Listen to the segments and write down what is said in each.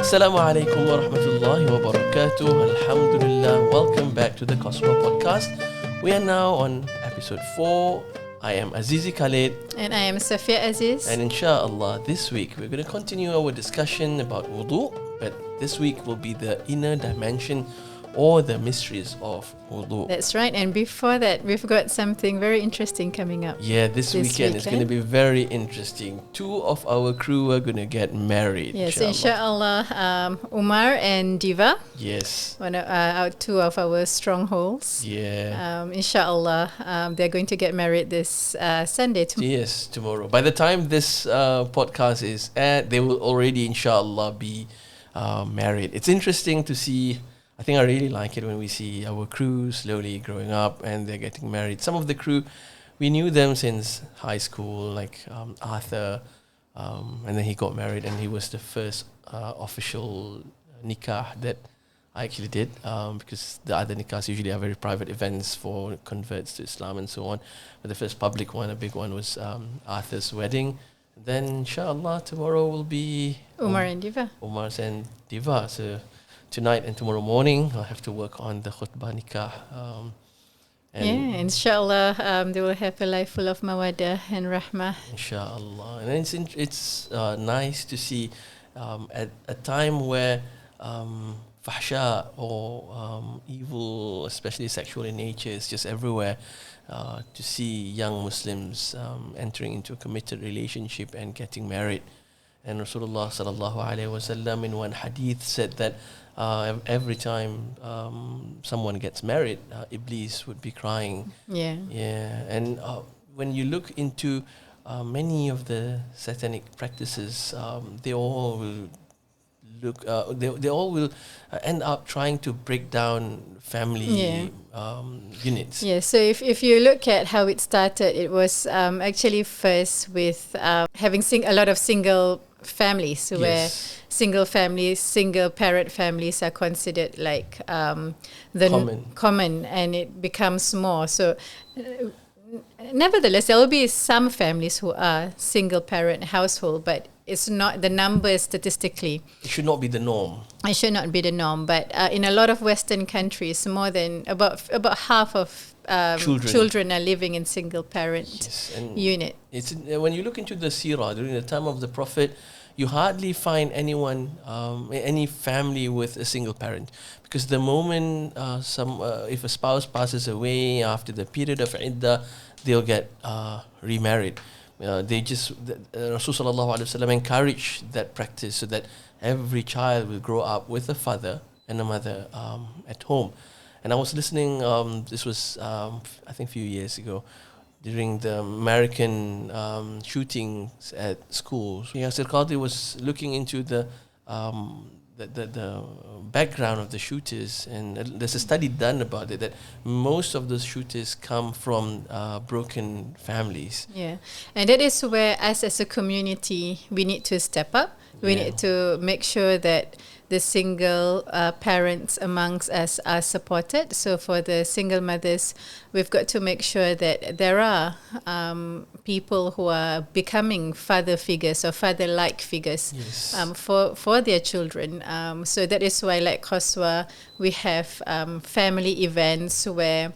Assalamu alaikum wa rahmatullahi wa barakatuh. Alhamdulillah. Welcome back to the Qaswa podcast. We are now on episode 4. I am Azizi Khalid. And I am Safia Aziz. And inshallah, this week we're going to continue our discussion about Wudhu. But this week will be the inner dimension or the mysteries of Wudhu. That's right. And before that, we've got something very interesting coming up. Yeah, this weekend is going to be very interesting. 2 of our crew are going to get married. Yes, inshallah. Umar and Diva. Yes. One of, 2 of our strongholds. Yeah. Inshallah, they're going to get married this Sunday. Yes, tomorrow. By the time this podcast is aired, they will already, inshallah, be married. It's interesting to see. I think I really like it when we see our crew slowly growing up and they're getting married. Some of the crew, we knew them since high school, like Arthur, and then he got married and he was the first official nikah that I actually did, because the other nikahs usually are very private events for converts to Islam and so on. But the first public one, a big one, was Arthur's wedding. Then inshallah tomorrow will be Umar and Diva. Umar's and Diva. So tonight and tomorrow morning, I'll have to work on the khutbah nikah. Inshallah, they will have a life full of mawaddah and rahmah. Inshallah. And it's nice to see at a time where fahsha or evil, especially sexual in nature, is just everywhere, to see young Muslims entering into a committed relationship and getting married. And Rasulullah sallallahu alaihi wasallam in one hadith said that every time someone gets married, Iblis would be crying. Yeah. And when you look into many of the satanic practices, they all will they all will end up trying to break down family units. Yeah, so if you look at how it started, it was actually first with having a lot of single families, where single parent families are considered like common, and it becomes more. So nevertheless, there will be some families who are single parent household, but it's not the number statistically. It should not be the norm. It should not be the norm, but in a lot of Western countries, more than about half of children are living in single parent unit. It's when you look into the seerah during the time of the Prophet, you hardly find anyone, any family with a single parent, because the moment if a spouse passes away after the period of iddah, they'll get remarried. Rasulullah sallallahu encouraged that practice so that every child will grow up with a father and a mother at home. And I was listening, this was I think a few years ago, during the American shootings at schools. Yasir Qadhi was looking into the background of the shooters, and there's a study done about it that most of those shooters come from broken families. Yeah, and that is where us as a community, we need to step up. We need to make sure that the single parents amongst us are supported. So for the single mothers, we've got to make sure that there are people who are becoming father figures or father-like figures for their children. So that is why, like Qaswa, we have family events where,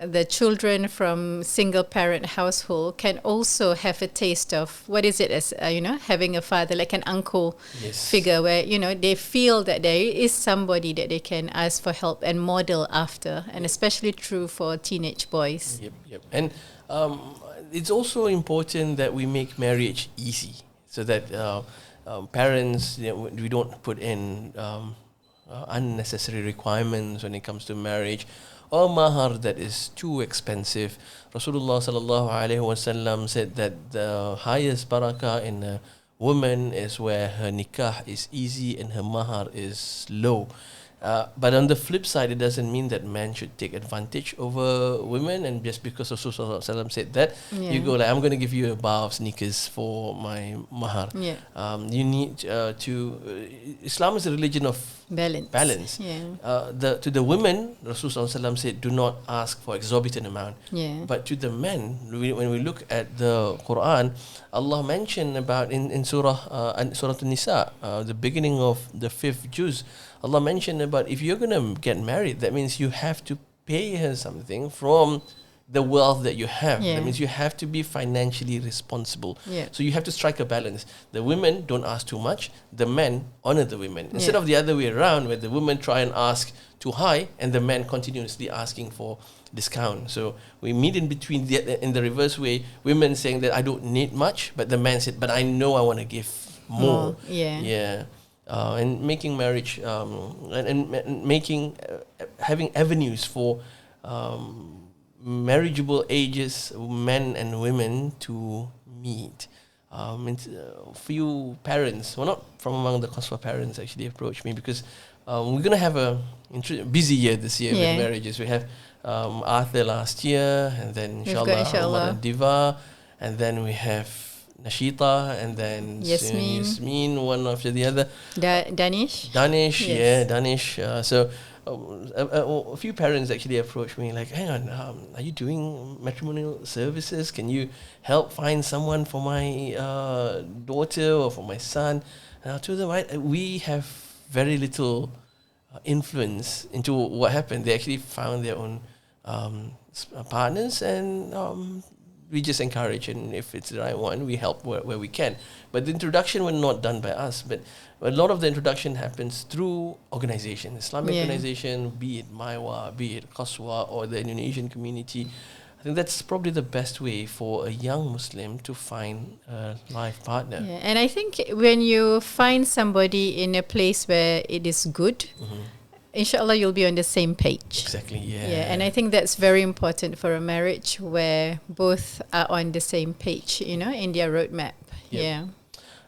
the children from single parent household can also have a taste of what is it as having a father, like an uncle figure, where they feel that there is somebody that they can ask for help and model after, and especially true for teenage boys. Yep. And it's also important that we make marriage easy, so that parents, we don't put in unnecessary requirements when it comes to marriage, or mahar that is too expensive. Rasulullah sallallahu alaihi wasallam said that the highest barakah in a woman is where her nikah is easy and her mahar is low. But on the flip side, it doesn't mean that men should take advantage over women. And just because Rasulullah SAW said that, you go like, I'm going to give you a bar of sneakers for my mahar. Yeah. You need Islam is a religion of balance. Yeah. To the women, Rasulullah SAW said, do not ask for exorbitant amount. Yeah. But to the men, when we look at the Quran, Allah mentioned about in Surah An-Nisa, the beginning of the 5th juz, Allah mentioned about if you're going to get married, that means you have to pay her something from the wealth that you have. Yeah. That means you have to be financially responsible. Yeah. So you have to strike a balance. The women don't ask too much. The men honor the women. Instead of the other way around, where the women try and ask too high and the men continuously asking for discount. So we meet in between in the reverse way. Women saying that I don't need much, but the man said, but I know I want to give more. Yeah. And making marriage and making having avenues for marriageable ages, men and women to meet. Few parents, well, not from among the Qaswa parents, actually approached me because we're going to have a busy year this year with marriages. We have Arthur last year, and then inshallah and Diva, and then we have Nashita, and then Yasmin, one after the other. Danish. Danish. So a few parents actually approached me like, hang on, are you doing matrimonial services? Can you help find someone for my daughter or for my son? And I told them, we have very little influence into what happened. They actually found their own partners, and we just encourage, and if it's the right one, we help where we can. But the introduction was not done by us, but a lot of the introduction happens through organization, Islamic organization, be it Maiwa, be it Qaswa, or the Indonesian community. I think that's probably the best way for a young Muslim to find a life partner. Yeah, and I think when you find somebody in a place where it is good, inshallah, you'll be on the same page. Exactly, Yeah, and I think that's very important for a marriage where both are on the same page, in their roadmap. Yep. Yeah.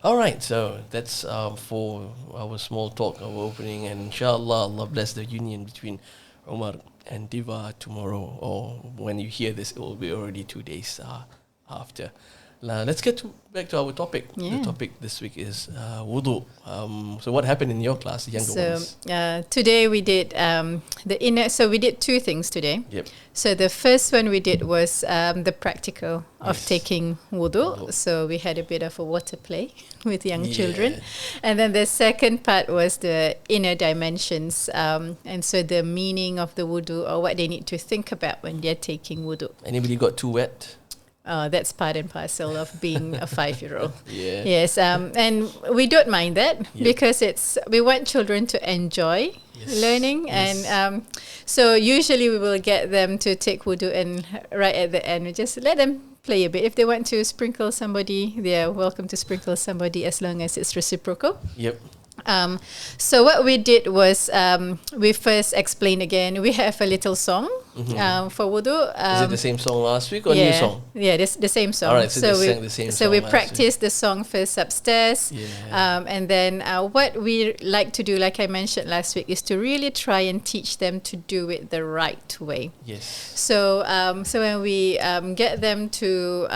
All right, so that's for our small talk, our opening, and inshallah, Allah bless the union between Omar and Diva tomorrow, or when you hear this, it will be already 2 days after. Let's get back to our topic. Yeah. The topic this week is Wudhu. So what happened in your class, the younger ones? Today we did the inner. So we did two things today. Yep. So the first one we did was the practical of taking wudu. So we had a bit of a water play with young children. And then the second part was the inner dimensions. And so the meaning of the wudu, or what they need to think about when they're taking wudu. Anybody got too wet? That's part and parcel of being a 5-year-old. Yeah. Yes, and we don't mind that because we want children to enjoy learning, and so usually we will get them to take wudu, and right at the end we just let them play a bit. If they want to sprinkle somebody, they are welcome to sprinkle somebody as long as it's reciprocal. Yep. So what we did was we first explained again. We have a little song for wudu. Is it the same song last week or new song? Yeah, this the same song. All right, so they sang the same so song we last practiced the song first upstairs, and then what we like to do, like I mentioned last week, is to really try and teach them to do it the right way. Yes. So so when we get them to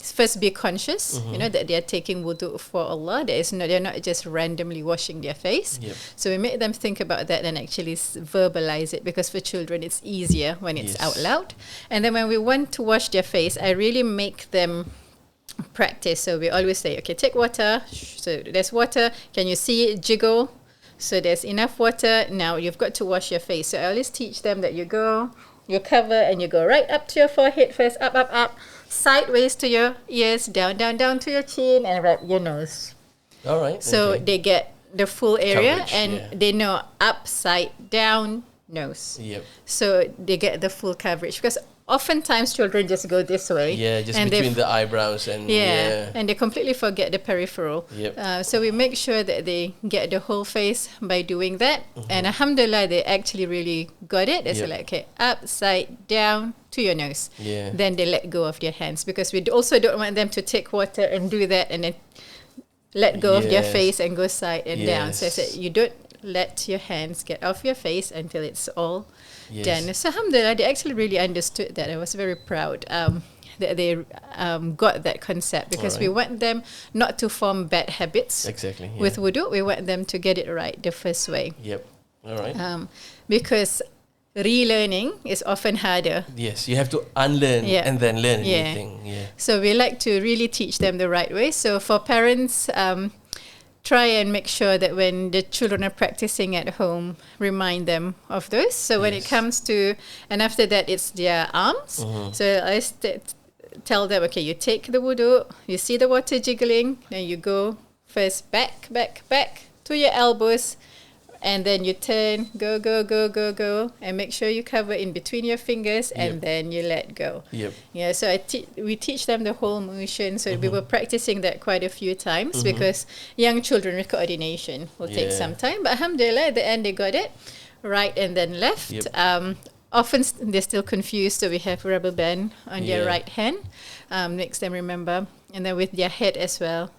first be conscious, that they are taking wudu for Allah. They're not just randomly washing their face. Yep. So we make them think about that and actually verbalize it, because for children it's easier when it's out loud. And then when we want to wash their face, I really make them practice. So we always say, okay, take water. So there's water. Can you see it jiggle? So there's enough water. Now you've got to wash your face. So I always teach them that you cover and you go right up to your forehead first, up, sideways to your ears, down to your chin, and wrap your nose. All right. So they get the full area, Coverage, and they know upside down nose. Yep. So they get the full coverage, because oftentimes children just go this way. Yeah, just between the eyebrows and and they completely forget the peripheral. Yep. So we make sure that they get the whole face by doing that, and alhamdulillah, they actually really got it. It's like, okay, upside down to your nose. Yeah. Then they let go of their hands, because we also don't want them to take water and do that and then let go of their face and go side and down. So I said, you don't let your hands get off your face until it's all Yes. done. So alhamdulillah, they actually really understood that. I was very proud that they got that concept, because we want them not to form bad habits. Exactly. Yeah. With wudu, we want them to get it right the first way. Yep. All right. Because relearning is often harder. Yes, you have to unlearn and then learn anything. Yeah. So we like to really teach them the right way. So for parents, try and make sure that when the children are practicing at home, remind them of those. So when it comes to, and after that, it's their arms. So I tell them, okay, you take the wudu, you see the water jiggling, then you go first back to your elbows, and then you turn, go, and make sure you cover in between your fingers, and then you let go. Yep. Yeah, so we teach them the whole motion. So we were practicing that quite a few times, because young children with coordination will take some time. But alhamdulillah, at the end they got it right and then left. Yep. Often they're still confused, so we have rubber band on their right hand, makes them remember. And then with their head as well,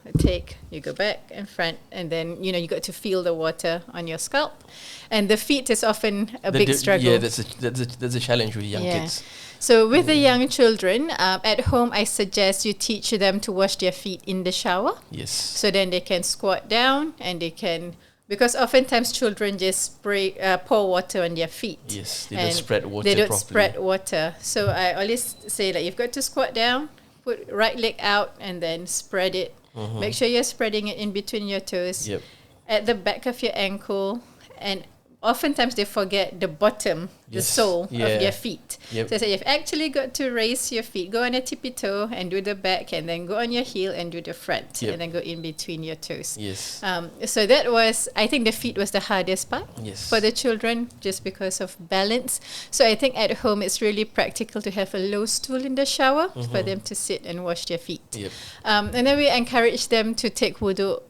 you go back and front, and then you got to feel the water on your scalp. And the feet is often a big struggle. Yeah, that's a challenge with young kids. So with the young children, at home I suggest you teach them to wash their feet in the shower. Yes. So then they can squat down, and they can, because oftentimes children just pour water on their feet. Yes, they don't spread water They don't properly. spread water. So I always say that you've got to squat down, put right leg out, and then spread it. Make sure you're spreading it in between your toes, Yep. at the back of your ankle, and oftentimes they forget the bottom, the sole of their feet. Yep. So you've actually got to raise your feet, go on a tippy toe and do the back, and then go on your heel and do the front, and then go in between your toes. Yes. So that was, I think the feet was the hardest part for the children, just because of balance. So I think at home it's really practical to have a low stool in the shower for them to sit and wash their feet. Yep. And then we encourage them to take wudu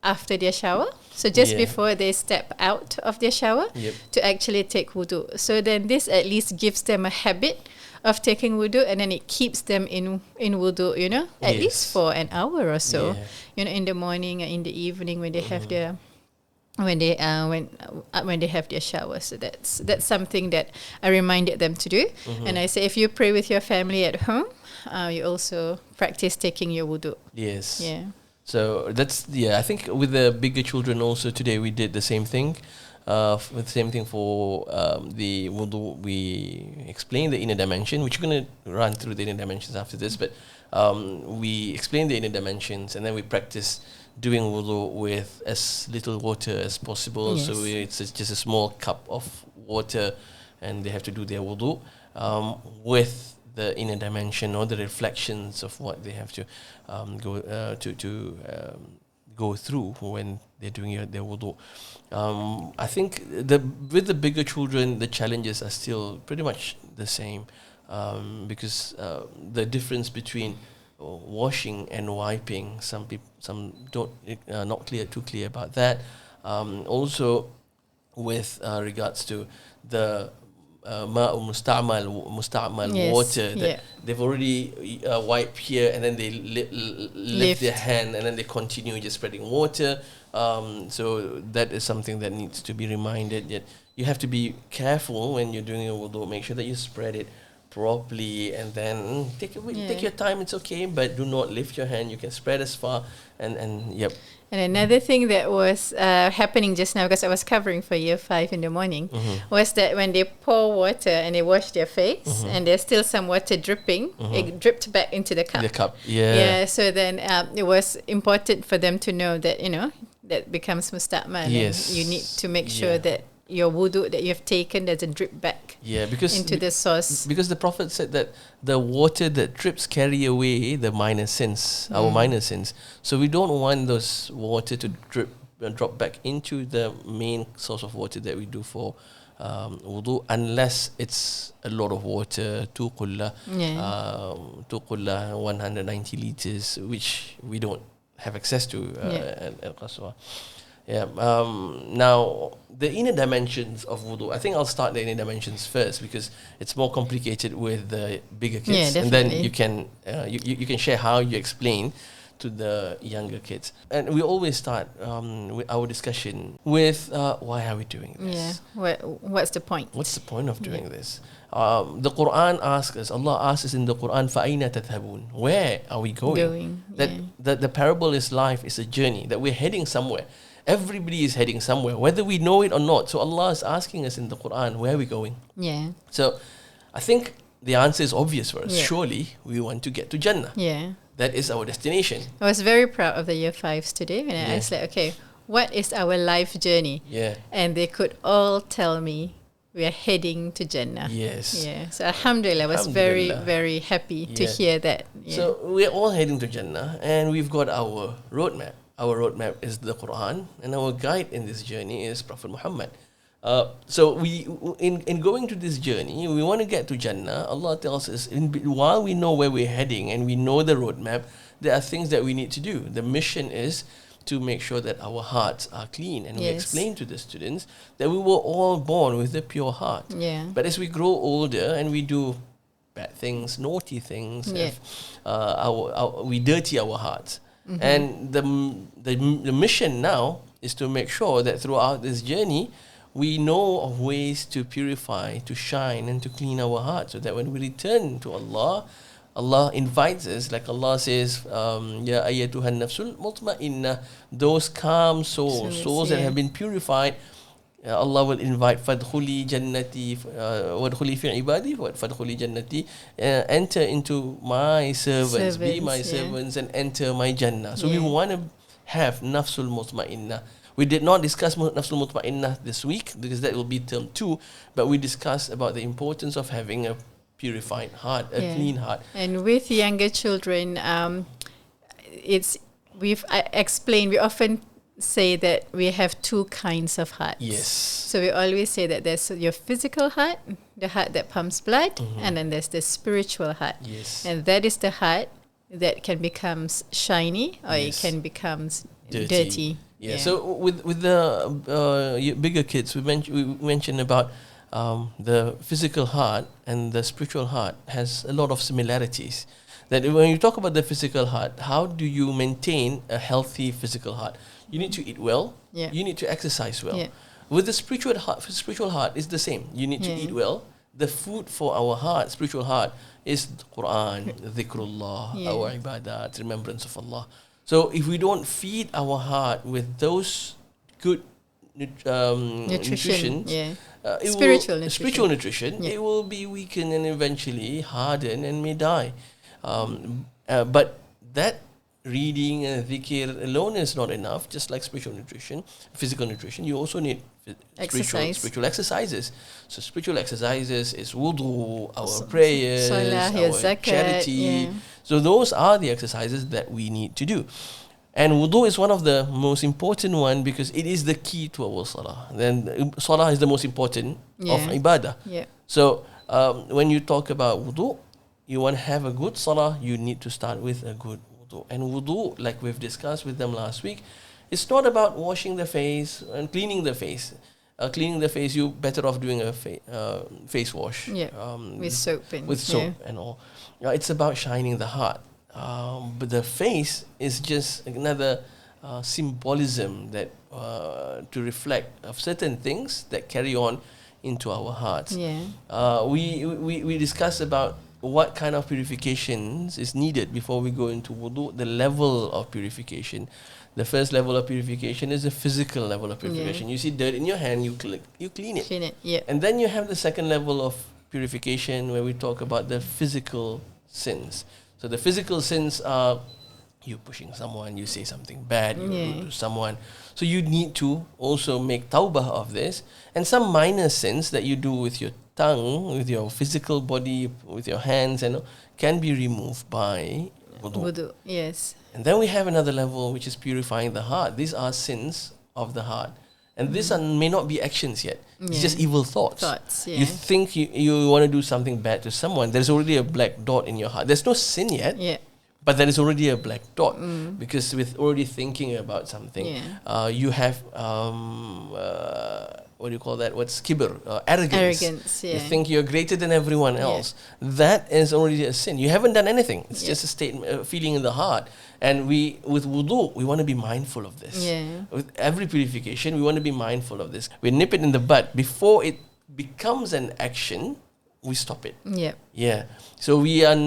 after their shower. So just before they step out of their shower, to actually take wudu. So then this at least gives them a habit of taking wudu, and then it keeps them in wudu, at least for an hour or so. In the morning or in the evening when they have their when they have their shower. So that's something that I reminded them to do. And I say, if you pray with your family at home, you also practice taking your wudu. Yes. Yeah. So that's I think with the bigger children also today we did the same thing. The same thing for the wudu. We explained the inner dimension, which we're going to run through the inner dimensions after this. But we explained the inner dimensions, and then we practice doing wudu with as little water as possible. Yes. So it's just a small cup of water, and they have to do their wudu with the inner dimension or the reflections of what they have to go through when they're doing their wudu. I think with the bigger children, the challenges are still pretty much the same, because the difference between washing and wiping, some don't not too clear about that. Also, with regards to the musta'mal water that they've already wiped here, and then they lift their hand, and then they continue just spreading water. So that is something that needs to be reminded, that you have to be careful when you're doing a wudu. Make sure that you spread it properly, and then take your time. It's okay, but do not lift your hand. You can spread as far, and yep. And another thing that was happening just now, because I was covering for year 5 in the morning, was that when they pour water and they wash their face, and there's still some water dripping, it dripped back into the cup. The cup, Yeah, so then it was important for them to know that, that becomes musta'mal. Yes. And you need to make sure that your wudu that you have taken doesn't drip back into the source. Because the Prophet said that the water that drips carry away the minor sins, our minor sins. So we don't want those water to drop back into the main source of water that we do for wudu, unless it's a lot of water, 2 qullah, 190 liters, which we don't have access to at Qaswa. Yeah. Now, the inner dimensions of wudu, I think I'll start the inner dimensions first, because it's more complicated with the bigger kids, and then you can share how you explain to the younger kids. And we always start with our discussion with why are we doing this? What's the point? What's the point of doing this? The Quran asks us, Allah asks us in the Quran, فَأَيْنَ تَذْهَبُونَ? Where are we going? That the parable is life, is a journey, that we're heading somewhere. Everybody is heading somewhere, whether we know it or not. So Allah is asking us in the Quran, where are we going? Yeah. So I think the answer is obvious for us. Surely we want to get to Jannah. Yeah. That is our destination. I was very proud of the year 5s today when I asked, okay, what is our life journey? Yeah. And they could all tell me we are heading to Jannah. Yes. Yeah. So Alhamdulillah, I was very, very happy to hear that. Yeah. So we're all heading to Jannah, and we've got our roadmap. Our roadmap is the Quran, and our guide in this journey is Prophet Muhammad. So we, in going to this journey, we want to get to Jannah. Allah tells us, while we know where we're heading and we know the roadmap, there are things that we need to do. The mission is to make sure that our hearts are clean, and we explain to the students that we were all born with a pure heart. Yeah. But as we grow older and we do bad things, naughty things, we dirty our hearts. Mm-hmm. And the mission now is to make sure that throughout this journey, we know of ways to purify, to shine, and to clean our heart, so that when we return to Allah, Allah invites us, like Allah says, Ya ayyatuhan nafsul mutma'inna, those calm souls that have been purified, Allah will invite fadkhuli jannati, wadkhuli fi ibadi, fadkhuli jannati, enter into my servants, be my servants, and enter my Jannah. So we want to have nafsul mutma'inna. We did not discuss nafsul mutma'inna this week, because that will be term 2, but we discussed about the importance of having a purified heart, a clean heart. And with younger children, we've explained, we often say that we have 2 kinds of hearts. Yes. So we always say that there's your physical heart, the heart that pumps blood, and then there's the spiritual heart. Yes. And that is the heart that can become shiny, or it can become dirty. Yeah. So with the bigger kids, we mentioned about the physical heart and the spiritual heart has a lot of similarities. That when you talk about the physical heart, how do you maintain a healthy physical heart? You need to eat well. Yeah. You need to exercise well. Yeah. With the spiritual heart is the same. You need to eat well. The food for our heart, spiritual heart, is the Quran, dhikrullah, our ibadat, remembrance of Allah. So if we don't feed our heart with those good nutrition, spiritual nutrition, it will be weakened and eventually harden and may die. But that reading and dhikr alone is not enough. Just like spiritual nutrition, physical nutrition, you also need spiritual exercises. So spiritual exercises is wudhu, our prayers, salah, our zakat, charity. So those are the exercises that we need to do. And wudhu is one of the most important one, because it is the key to our salah. Then salah is the most important of ibadah. Yeah. So when you talk about wudhu, you want to have a good salah, you need to start with a good wudhu. And wudhu, like we've discussed with them last week, it's not about washing the face and cleaning the face. Cleaning the face, you better off doing a face wash. Yeah. With soap and all. It's about shining the heart. But the face is just another symbolism that to reflect of certain things that carry on into our hearts. Yeah. We discussed about what kind of purifications is needed before we go into wudu, the level of purification. The first level of purification is the physical level of purification. You see dirt in your hand, you clean it. And then you have the second level of purification, where we talk about the physical sins. So the physical sins are you pushing someone, you say something bad, you rude to someone. So you need to also make tawbah of this. And some minor sins that you do with your tongue, with your physical body, with your hands, and can be removed by wudu. Yes. And then we have another level, which is purifying the heart. These are sins of the heart. And these may not be actions yet. It's just evil thoughts. You think you want to do something bad to someone. There's already a black dot in your heart. There's no sin yet. But there is already a black dot because with already thinking about something, you have what do you call that? What's kibr? Arrogance. You think you're greater than everyone else. That is already a sin. You haven't done anything. It's just a statement, a feeling in the heart. And with wudu, we want to be mindful of this. With every purification, we want to be mindful of this. We nip it in the bud before it becomes an action. We stop it. So we are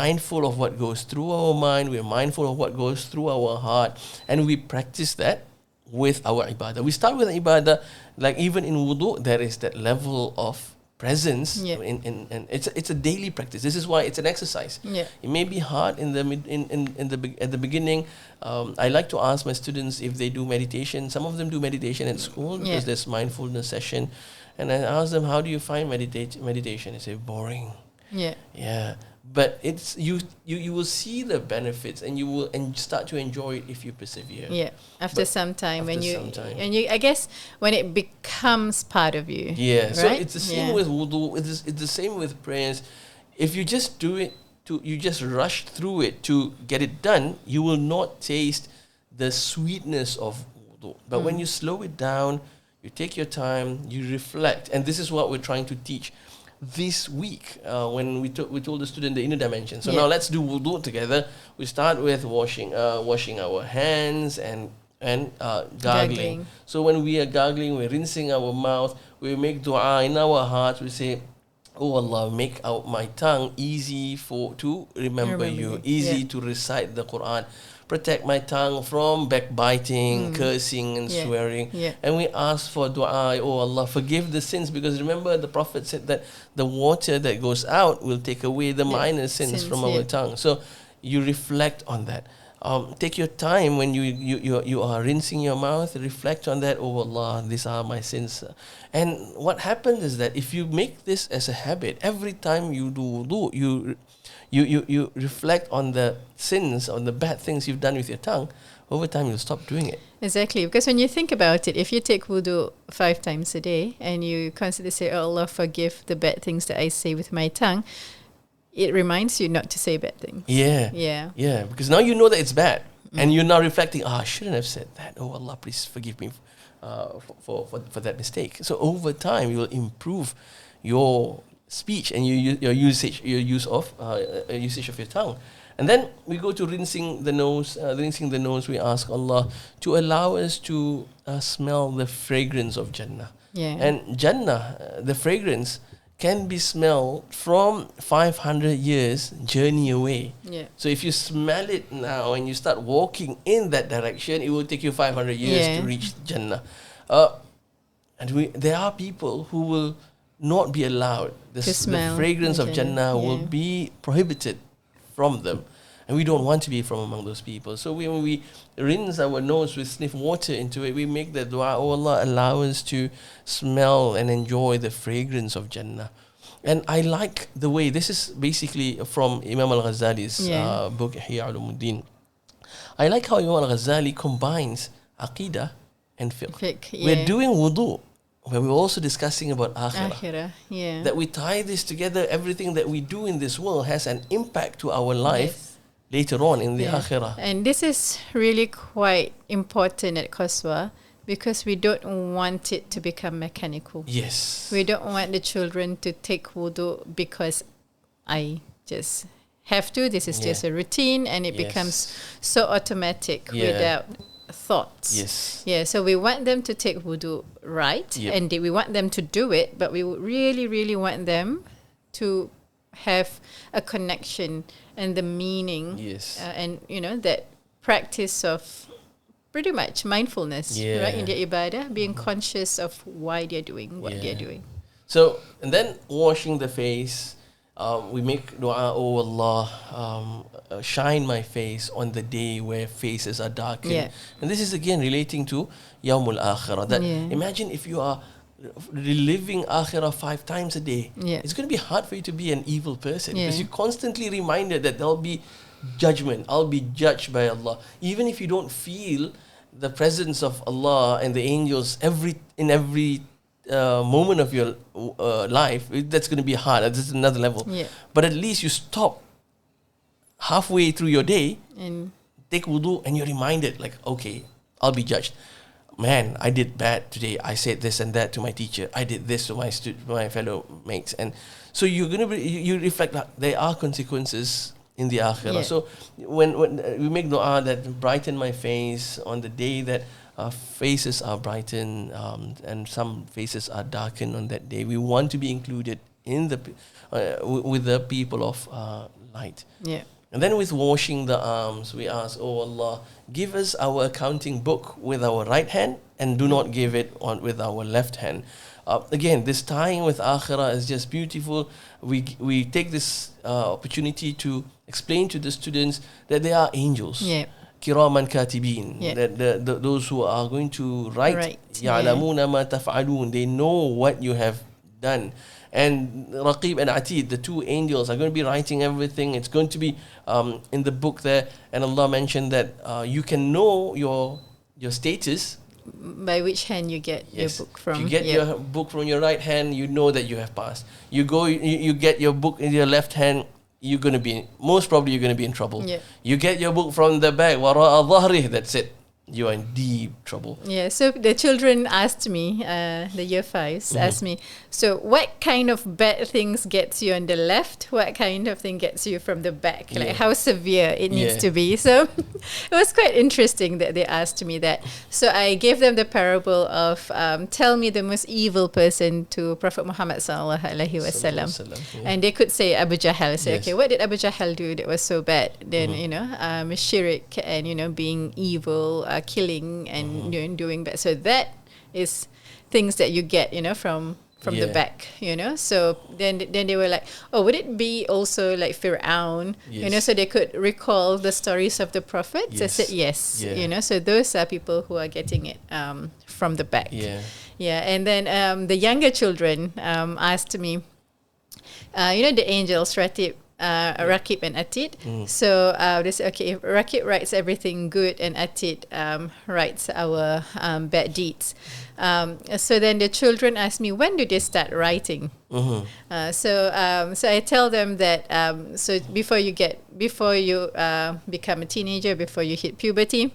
mindful of what goes through our mind. We are mindful of what goes through our heart, and we practice that with our ibadah. We start with ibadah, like even in wudu, there is that level of presence. And it's a daily practice. This is why it's an exercise. It may be hard at the beginning. I like to ask my students if they do meditation. Some of them do meditation at school because there's mindfulness session. And I ask them, how do you find meditation? They say, boring. But it's you will see the benefits, and you will start to enjoy it if you persevere. After some time, I guess when it becomes part of you. Right? So it's the same with wudu. It's the same with prayers. If you just do it you just rush through it to get it done, you will not taste the sweetness of wudu. But when you slow it down, you take your time, you reflect, and this is what we're trying to teach this week when we told the student the inner dimension. So now let's do wudu together. We start with washing our hands and gargling. So when we are gargling, we're rinsing our mouth. We make dua in our hearts. We say, "Oh Allah, make my tongue easy to remember you, easy to recite the Quran. Protect my tongue from backbiting, cursing and swearing." And we ask for dua, "Oh Allah, forgive the sins," because remember the Prophet said that the water that goes out will take away the minor sins from our tongue. So you reflect on that. Take your time when you are rinsing your mouth. Reflect on that. "Oh Allah, these are my sins." And what happens is that if you make this as a habit, every time you do wudu, you reflect on the sins, on the bad things you've done with your tongue. Over time, you'll stop doing it. Exactly, because when you think about it, if you take wudu 5 times a day and you constantly say, "Oh Allah, forgive the bad things that I say with my tongue," it reminds you not to say bad things. Because now you know that it's bad, and you're now reflecting, I shouldn't have said that. Oh Allah, please forgive me for that mistake. So over time, you will improve your speech and your usage of your tongue. And then we go to rinsing the nose. We ask Allah to allow us to smell the fragrance of Jannah. And Jannah, the fragrance, can be smelled from 500 years journey away. So if you smell it now and you start walking in that direction, it will take you 500 years to reach Jannah. There are people who will not be allowed. The fragrance of Jannah will be prohibited from them. And we don't want to be from among those people. So when we rinse our nose, we sniff water into it, we make the dua, "Oh Allah, allow us to smell and enjoy the fragrance of Jannah." And I like the way, this is basically from Imam Al-Ghazali's book, Ihya Ulumuddin. I like how Imam Al-Ghazali combines Aqidah and fiqh. We're doing wudu, but we're also discussing about akhirah. That we tie this together, everything that we do in this world has an impact to our life later on in the akhirah. And this is really quite important at Qaswa, because we don't want it to become mechanical. We don't want the children to take wudu because I just have to. This is just a routine, and it becomes so automatic without thoughts. So we want them to take wudu right, and we want them to do it, but we really, really want them to have a connection and the meaning, and that practice of pretty much mindfulness, right, in their ibadah, being conscious of why they're doing what they're doing. So, and then washing the face, we make dua, "Oh Allah, shine my face on the day where faces are darkened." And this is again relating to Yawmul Akhirah. That imagine if you are reliving Akhirah 5 times a day. It's going to be hard for you to be an evil person because you're constantly reminded that there'll be judgment. I'll be judged by Allah. Even if you don't feel the presence of Allah and the angels in every moment of your life, that's going to be hard. That's another level. But at least you stop halfway through your day, And take wudu, and you're reminded, like, okay, I'll be judged. Man, I did bad today. I said this and that to my teacher. I did this to my fellow mates, and so you're gonna be, you reflect that there are consequences in the akhirah. Yeah. So when we make dua that brighten my face on the day that our faces are brightened, and some faces are darkened on that day, we want to be included in the with the people of light. yeah. And then with washing the arms, we ask, oh Allah, give us our accounting book with our right hand and do not give it on with our left hand. Again, this tying with akhirah is just beautiful. We take this opportunity to explain to the students that they are angels. Yeah. Kiraman katibin. Yeah. That those who are going to write, Right. ya'lamuna ma taf'alun. They know what you have done. And Raqib and Atid, the two angels, are going to be writing everything. It's going to be in the book there. And Allah mentioned that you can know your status. By which hand you get your book from? If you get your book from your right hand, you know that you have passed. You get your book in your left hand, you're going to be, most probably you're going to be in trouble. Yeah. You get your book from the back, wara'a dhahrih, that's it. You are in deep trouble. Yeah, so the children asked me, the year fives asked me, so what kind of bad things gets you on the left? What kind of thing gets you from the back? Like how severe it needs to be. So it was quite interesting that they asked me that. So I gave them the parable of tell me the most evil person to Prophet Muhammad sallallahu alaihi wasallam, and they could say Abu Jahl. Say, okay, what did Abu Jahl do that was so bad? Then shirk and being evil. Killing and doing bad. So that is things that you get, from the back, So then they were like, oh, would it be also like Fir'aun? So they could recall the stories of the prophets. I said yes. So those are people who are getting it from the back. And then the younger children asked me, the angels, Raqib and Atid. So they said, okay, if Raqib writes everything good and Atid writes our bad deeds. So then the children asked me, when do they start writing? So I tell them that so before you become a teenager, before you hit puberty,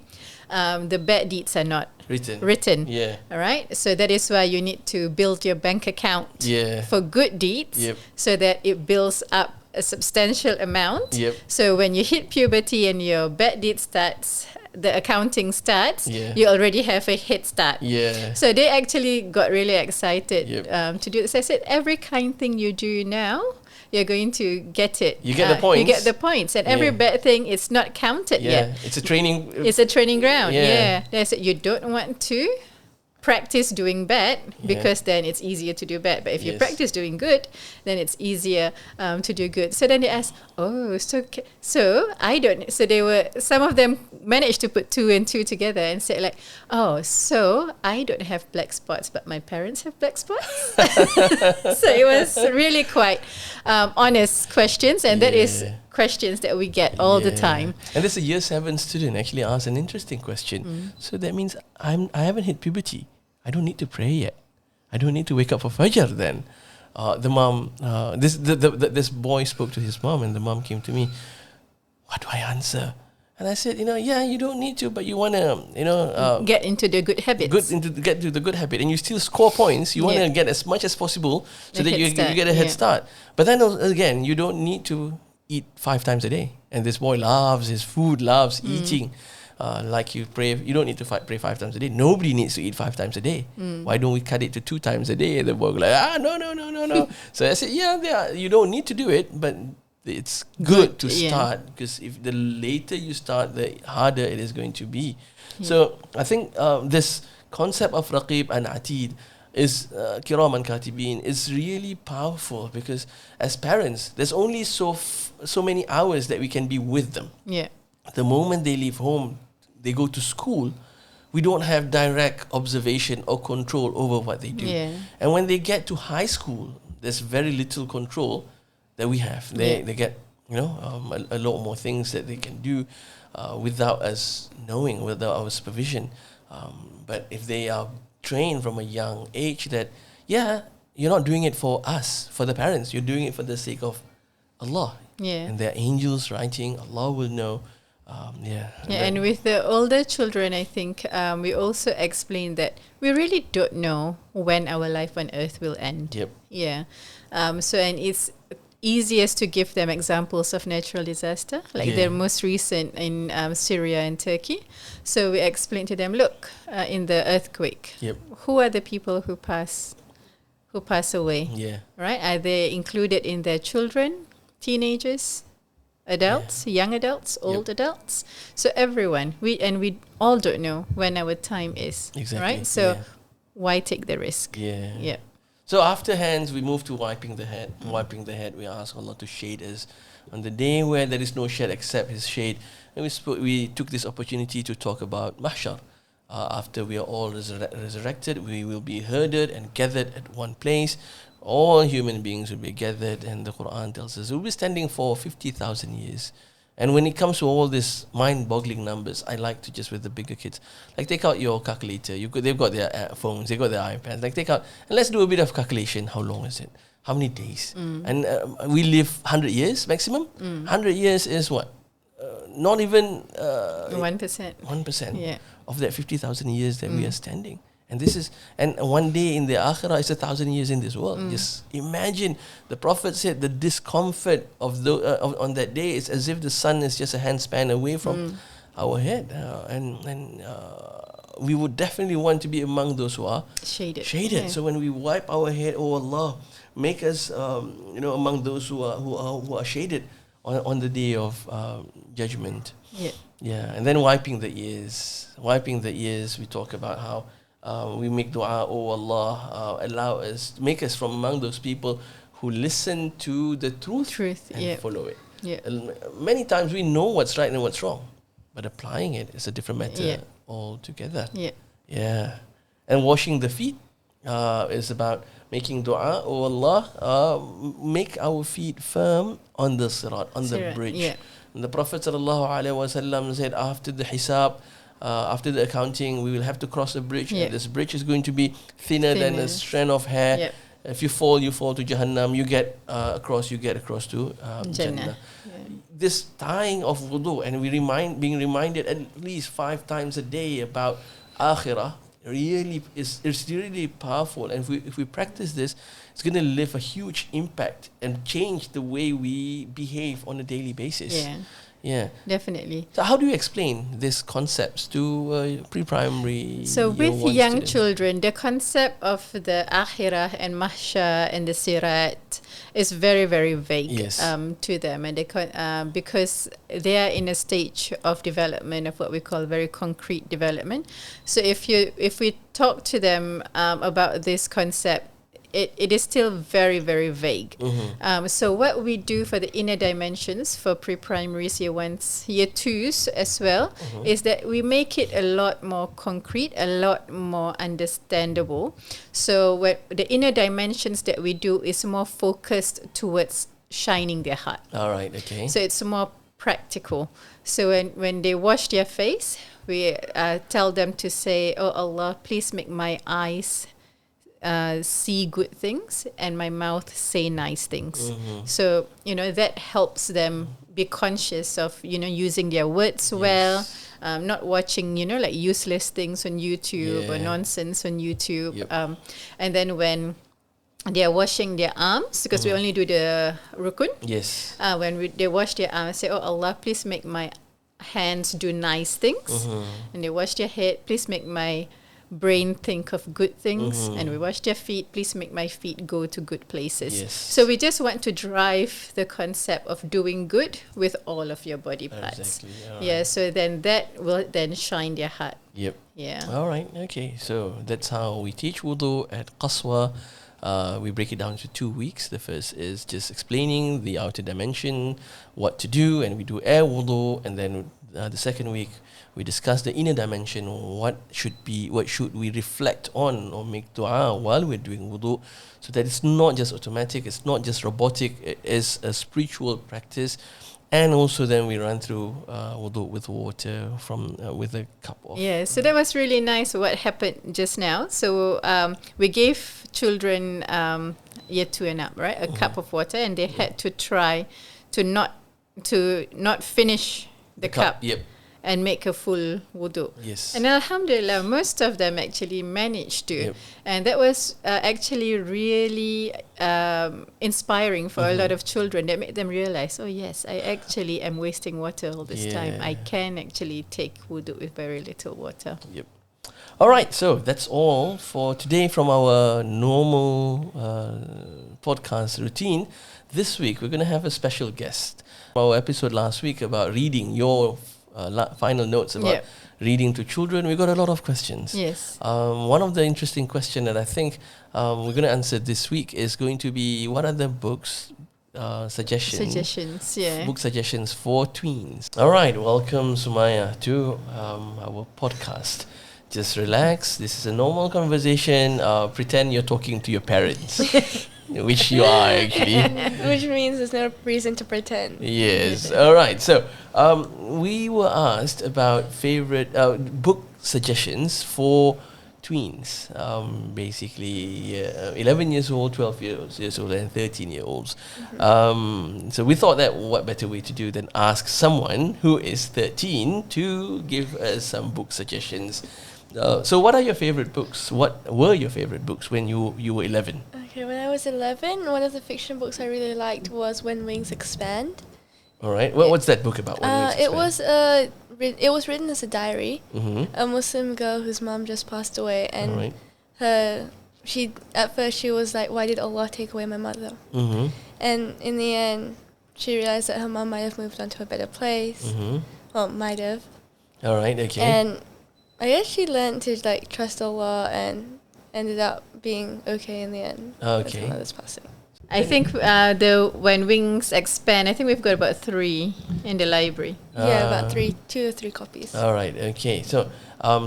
the bad deeds are not written. Yeah. All right. So that is why you need to build your bank account for good deeds, so that it builds up a substantial amount. So when you hit puberty and your bad deed starts, the accounting starts, you already have a head start. So they actually got really excited to do this. I said, every kind thing you do now, you're going to get it. You get the points. You get the points. And every bad thing is not counted yet. It's a training. It's a training ground. They said, you don't want to practice doing bad, because then it's easier to do bad. But if you practice doing good, then it's easier to do good. So then they asked, so I don't. So they were, some of them managed to put 2 and 2 together and said like, oh, so I don't have black spots, but my parents have black spots. So it was really quite honest questions, and that is questions that we get all the time. And there's a year 7 student actually asked an interesting question. So that means I haven't hit puberty. I don't need to pray yet. I don't need to wake up for Fajr then. The mom, this boy spoke to his mom, and the mom came to me. What do I answer? And I said, you don't need to, but you want to, get into the good habits. Get to the good habit, and you still score points. You want to get as much as possible so that you get a head start. But then again, you don't need to eat 5 times a day. And this boy loves his food, loves eating. Like you pray, you don't need to pray 5 times a day. Nobody needs to eat 5 times a day. Why don't we cut it to 2 times a day? And the boy was like, no. So I said, you don't need to do it, but it's good to start, because if the later you start, the harder it is going to be. So I think this concept of Raqib and Atid is Kiraman Katibin is really powerful, because as parents, there's only so many hours that we can be with them. The moment they leave home, they go to school, we don't have direct observation or control over what they do. And when they get to high school, there's very little control that we have. They get a lot more things that they can do without us knowing, without our supervision. But if they are trained from a young age that you're not doing it for us, for the parents, you're doing it for the sake of Allah. Yeah. And there are angels writing. Allah will know. And with the older children, I think we also explain that we really don't know when our life on earth will end. Yep. Yeah. And it's easiest to give them examples of natural disaster, like the most recent in Syria and Turkey. So we explain to them, look, in the earthquake, who are the people who pass away? Yeah. Right? Are they included in their children, teenagers, adults, young adults, old adults? So everyone, we all don't know when our time is. Exactly. Right? So why take the risk? Yeah. So after hands, we move to wiping the head. Wiping the head, we ask Allah to shade us on the day where there is no shade except His shade. And we took this opportunity to talk about mahshar. After we are all resurrected, we will be herded and gathered at one place. All human beings will be gathered, and the Quran tells us we'll be standing for 50,000 years. And when it comes to all these mind-boggling numbers, I like to just with the bigger kids, like take out your calculator. They've got their phones, they've got their iPads. Like take out and let's do a bit of calculation. How long is it? How many days? And we live 100 years maximum. 100 years is what? Not even 1%. 1% of that 50,000 years that we are standing. And one day in the akhirah is 1,000 years in this world. Just imagine, the Prophet said the discomfort of on that day is as if the sun is just a handspan away from our head. We would definitely want to be among those who are shaded. Yeah. So when we wipe our head, oh Allah, make us among those who are shaded on the day of judgment. And then wiping the ears, we talk about how we make dua, oh Allah, make us from among those people who listen to the truth and follow it. And many times we know what's right and what's wrong, but applying it is a different matter altogether. And washing the feet is about making dua, oh Allah, make our feet firm on the sirat, on the bridge. And the Prophet ﷺ said, after the hisab, after the accounting, we will have to cross a bridge. And this bridge is going to be thinner than a strand of hair. If you fall to Jahannam. You get across to Jannah. This tying of wudu, and being reminded at least 5 times a day about akhirah, it's really powerful. And if we practice this, it's going to leave a huge impact and change the way we behave on a daily basis. Yeah, definitely. So how do you explain these concepts to pre-primary? So with young children, the concept of the akhirah and mahshar and the sirat is very, very vague to them, and they because they are in a stage of development of what we call very concrete development. So if we talk to them about this concept, it is still very, very vague. So what we do for the inner dimensions for pre-primaries, year 1s, year 2s as well, is that we make it a lot more concrete, a lot more understandable. So what the inner dimensions that we do is more focused towards shining their heart. All right, okay. So it's more practical. So when they wash their face, we tell them to say, oh Allah, please make my eyes see good things and my mouth say nice things. So that helps them be conscious of using their words well, not watching like useless things on YouTube or nonsense on YouTube. And then when they are washing their arms, because we only do the rukun, when they wash their arms, say, oh Allah, please make my hands do nice things. And they wash their head, please make my brain think of good things. And we wash their feet, please make my feet go to good places. So we just want to drive the concept of doing good with all of your body parts. So then that will then shine their heart. All right, okay. So that's how we teach wudu at Qaswa. We break it down to 2 weeks. The first is just explaining the outer dimension, what to do, and we do air wudu. And then the second week we discuss the inner dimension, what should we reflect on or make dua while we're doing wudu, so that it's not just automatic, it's not just robotic, it is a spiritual practice. And also then we run through wudu with water from with a cup of. So that was really nice what happened just now. So we gave children year 2 and up, right, a cup of water, and they had to try to not finish the cup. Yep. And make a full wudu. Yes. And alhamdulillah, most of them actually managed to. Yep. And that was actually really inspiring for a lot of children. That made them realize, oh yes, I actually am wasting water all this time. I can actually take wudu with very little water. Yep. All right, so that's all for today from our normal podcast routine. This week, we're going to have a special guest. Our episode last week about reading your final notes about reading to children, we got a lot of questions. Yes. One of the interesting questions that I think we're going to answer this week is going to be, what are the books suggestions? Book suggestions for tweens. All right, welcome Sumaya to our podcast. Just relax. This is a normal conversation. Pretend you're talking to your parents. Which you are actually. Which means there's no reason to pretend. Yes. All right. So we were asked about favorite book suggestions for tweens. Basically, 11 years old, 12 years old, and 13-year-olds. So we thought that what better way to do than ask someone who is 13 to give us some book suggestions. So what are your favorite books? What were your favorite books when you were 11? Okay, when I was 11, one of the fiction books I really liked was When Wings Expand. All right. What's that book about? When Wings Expand? It was written as a diary. A Muslim girl whose mom just passed away, and at first she was like, "Why did Allah take away my mother?" And in the end, she realized that her mom might have moved on to a better place. Well, might have. All right. Okay. And I guess she learned to like trust Allah and ended up being okay in the end. Okay. With her mother's passing. I think the When Wings Expand, I think we've got about 3 in the library. Yeah, about 2 or 3 copies. All right. Okay. So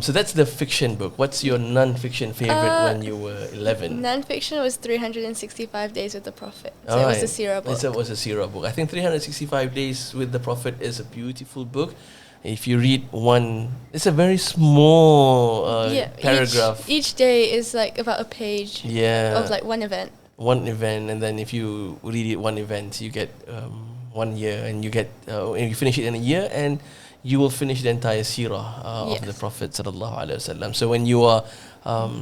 so that's the fiction book. What's your non-fiction favorite when you were 11? Non-fiction was 365 Days with the Prophet. So All it right. was a seerah book. It was a seerah book. I think 365 Days with the Prophet is a beautiful book. If you read one, it's a very small paragraph. Each day is like about a page of like one event. One event, and then if you read it one event, you get 1 year, and you get and you finish it in a year, and you will finish the entire seerah of the Prophet sallallahu alaihi wasallam. So when you are,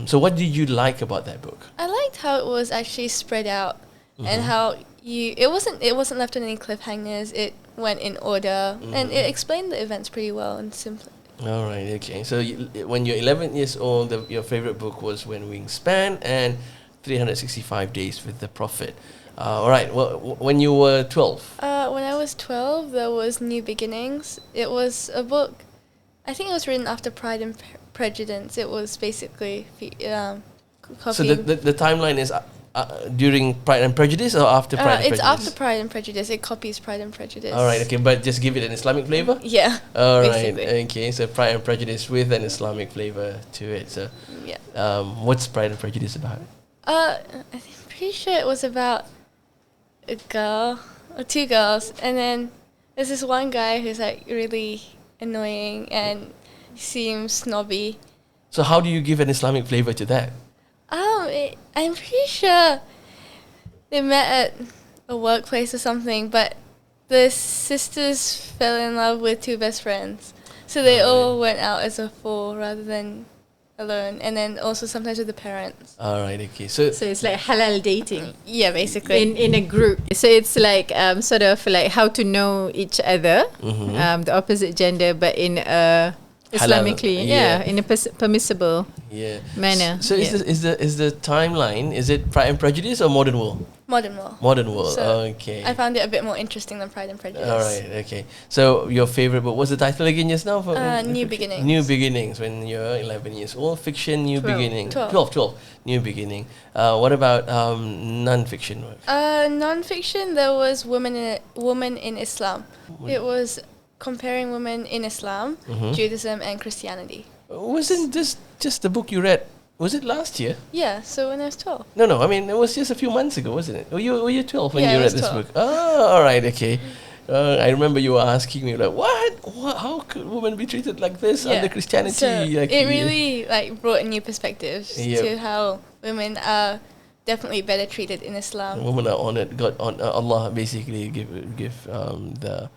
so what did you like about that book? I liked how it was actually spread out, and how it wasn't left on any cliffhangers. It went in order, and it explained the events pretty well and simply. All right, okay. So when you're 11 years old, your favorite book was When Wings Span and 365 Days with the Prophet. All right. Well, when you were 12? When I was 12, there was New Beginnings. It was a book. I think it was written after Pride and Prejudice. It was basically copying. So the timeline is during Pride and Prejudice or after Pride and Prejudice? It's after Pride and Prejudice. It copies Pride and Prejudice. All right. Okay, but just give it an Islamic flavor. Yeah. All right. basically. Okay. So Pride and Prejudice with an Islamic flavor to it. So yeah. What's Pride and Prejudice about? I'm pretty sure it was about a girl or 2 girls, and then there's this one guy who's like really annoying and seems snobby. So how do you give an Islamic flavor to that? I'm pretty sure they met at a workplace or something, but the sisters fell in love with 2 best friends, so they all went out as a 4 rather than alone, and then also sometimes with the parents. All right, okay. So it's like halal dating. Yeah, basically. In a group. So it's like sort of like how to know each other, the opposite gender, but in a Islamically, in a permissible manner. So is the timeline, is it Pride and Prejudice or Modern World? Modern World. Modern World, So okay. I found it a bit more interesting than Pride and Prejudice. All right, okay. So your favorite book, what's the title again just now? For New Beginnings. New Beginnings, when you're 11 years old. Fiction, New 12. Beginning. 12. 12. New Beginning. What about non-fiction work? Non-fiction, there was Woman in Islam. It was comparing women in Islam, Judaism, and Christianity. Wasn't this just the book you read? Was it last year? Yeah, so when I was 12. No. I mean, it was just a few months ago, wasn't it? Were you 12 when Yeah, you I read was this 12. book? Oh, all right, okay. I remember you were asking me like, what? How could women be treated like this under Christianity? So like, it really like brought new perspectives to how women are definitely better treated in Islam. Women are honored. Allah basically give the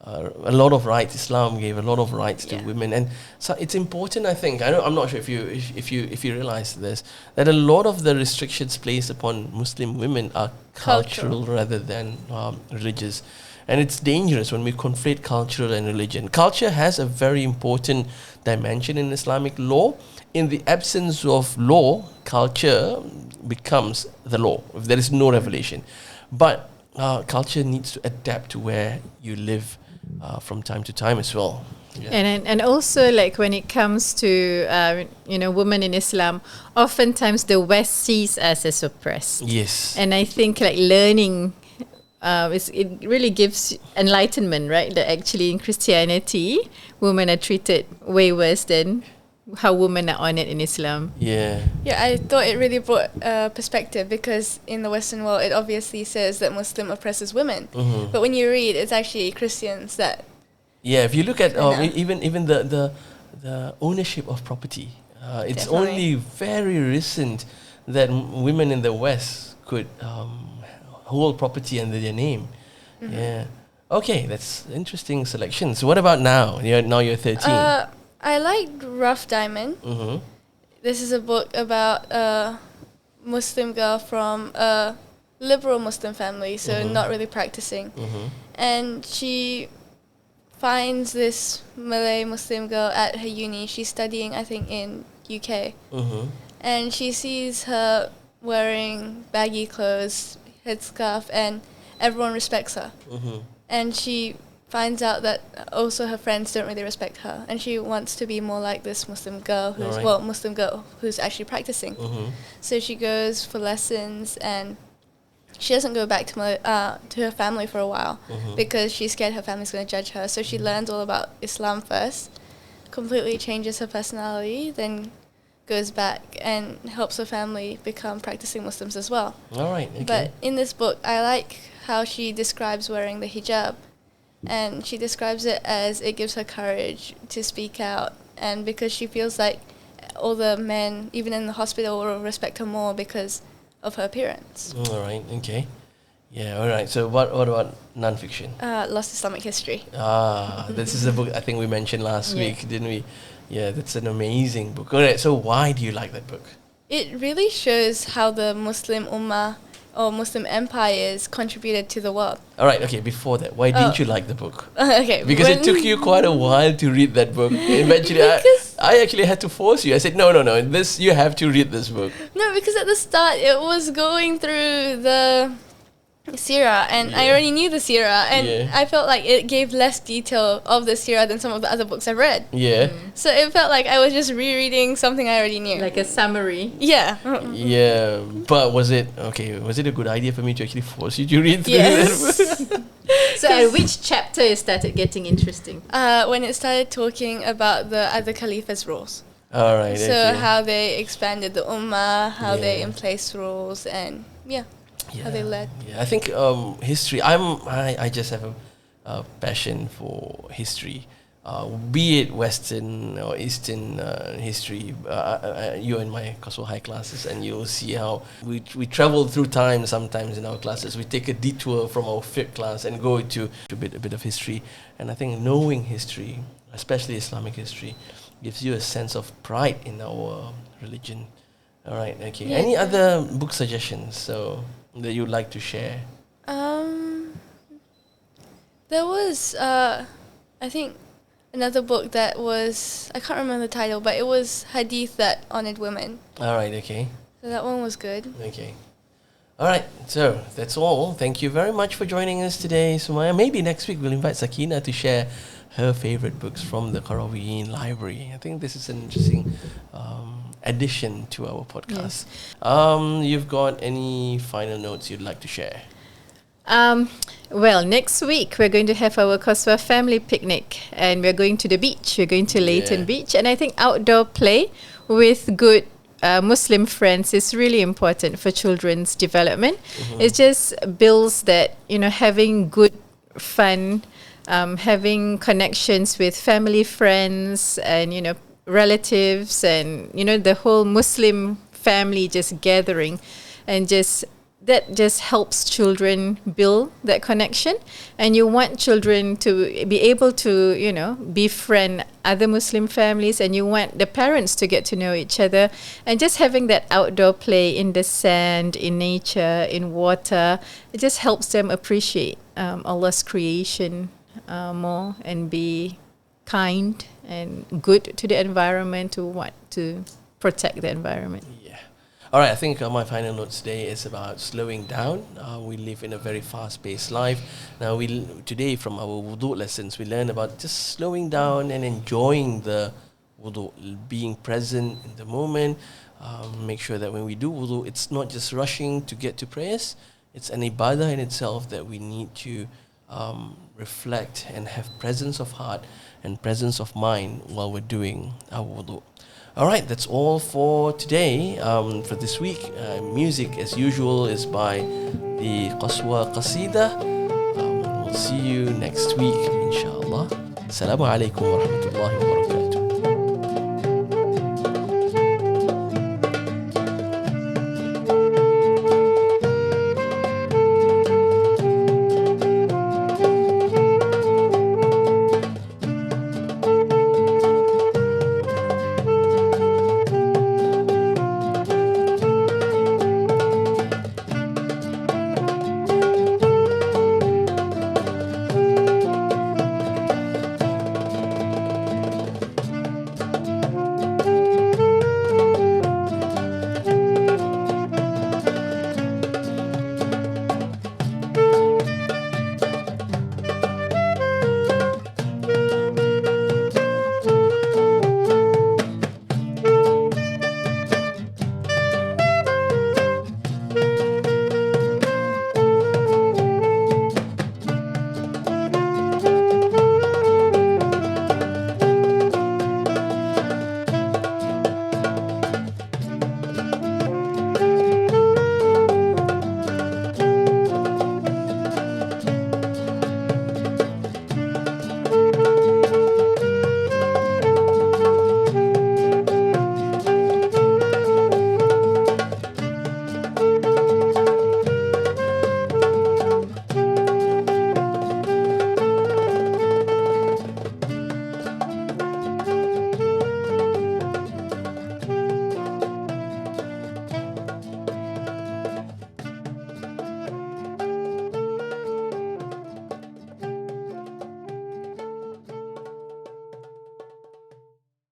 a lot of rights. Islam gave a lot of rights to Yeah. women, and so it's important. I think I'm not sure if you realize this, that a lot of the restrictions placed upon Muslim women are cultural rather than religious, and it's dangerous when we conflate cultural and religion. Culture has a very important dimension in Islamic law. In the absence of law, culture becomes the law if there is no revelation. But culture needs to adapt to where you live from time to time as well. Yeah. And also, like, when it comes to women in Islam, oftentimes the West sees us as oppressed. Yes. And I think, like, learning, it really gives enlightenment, right? That actually in Christianity, women are treated way worse than how women are honored in Islam. Yeah. Yeah, I thought it really brought perspective, because in the Western world, it obviously says that Muslim oppresses women. Mhm. But when you read, it's actually Christians that. Yeah, if you look at Yeah. even the ownership of property, it's Definitely. only very recent that women in the West could hold property under their name. Mm-hmm. Yeah. Okay, that's interesting selection. So what about now? You're 13. I liked Rough Diamond. Mm-hmm. This is a book about a Muslim girl from a liberal Muslim family, so not really practicing. Mm-hmm. And she finds this Malay Muslim girl at her uni. She's studying, I think, in UK. Mm-hmm. And she sees her wearing baggy clothes, headscarf, and everyone respects her. Mm-hmm. And she finds out that also her friends don't really respect her, and she wants to be more like this Muslim girl who's actually practicing. Mm-hmm. So she goes for lessons, and she doesn't go back to her family for a while because she's scared her family's going to judge her. So she learns all about Islam first, completely changes her personality, then goes back and helps her family become practicing Muslims as well. All right. Okay. But in this book, I like how she describes wearing the hijab, and she describes it as it gives her courage to speak out, and because she feels like all the men, even in the hospital, will respect her more because of her appearance. All right. Okay. Yeah. All right. So what about non-fiction? Lost Islamic History. This is a book I think we mentioned last Yeah. week, didn't we? Yeah, that's an amazing book. All right. So why do you like that book? It really shows how the Muslim Ummah or Muslim empires contributed to the world. All right. Okay. Before that, why didn't you like the book? Okay. Because it took you quite a while to read that book. Eventually, Because- I actually had to force you. I said, no. This you have to read this book. No, because at the start it was going through the Sirah, and I already knew the Sirah, and I felt like it gave less detail of the Sirah than some of the other books I've read. Yeah. So it felt like I was just rereading something I already knew. Like a summary. Yeah. Yeah. But was it a good idea for me to actually force you to read through that book? Yes. So at which chapter it started getting interesting? When it started talking about the other caliphs' rules. All right. So okay. how they expanded the Ummah, how they Yeah. emplaced rules, and how they led. Yeah, I think history. I just have a passion for history, be it Western or Eastern history. You're in my Kosovo High classes, and you'll see how we travel through time. Sometimes in our classes, we take a detour from our fiqh class and go to a bit of history. And I think knowing history, especially Islamic history, gives you a sense of pride in our religion. All right. Okay. Yeah. Any other book suggestions that you'd like to share? There was, I think, another book that was, I can't remember the title, but it was hadith that honored women. All right. Okay. So that one was good. Okay. All right. So that's all. Thank you very much for joining us today, Sumaya. Maybe next week we'll invite Sakina to share her favorite books from the Qarawiyyin library. I think this is an interesting addition to our podcast. You've got any final notes you'd like to share? Well, next week we're going to have our Kosovo family picnic, and we're going to the beach. We're going to Leighton Beach, and I think outdoor play with good Muslim friends is really important for children's development. It just builds that, having good fun, having connections with family, friends, and relatives, and the whole Muslim family just gathering. and that just helps children build that connection. And you want children to be able to, befriend other Muslim families, and you want the parents to get to know each other. And just having that outdoor play in the sand, in nature, in water, it just helps them appreciate Allah's creation more, and be kind and good to the environment, to protect the environment. Yeah. All right, I think my final note today is about slowing down. We live in a very fast-paced life. Now, today from our wudu lessons, we learn about just slowing down and enjoying the wudu, being present in the moment. Make sure that when we do wudu, it's not just rushing to get to prayers. It's an ibadah in itself that we need to reflect and have presence of heart and presence of mind while we're doing our wudu. All right, that's all for today. For this week, music as usual is by the Qaswa Qasida. We'll see you next week, inshallah. Assalamu alaikum wa rahmatullahi wa barakatuh.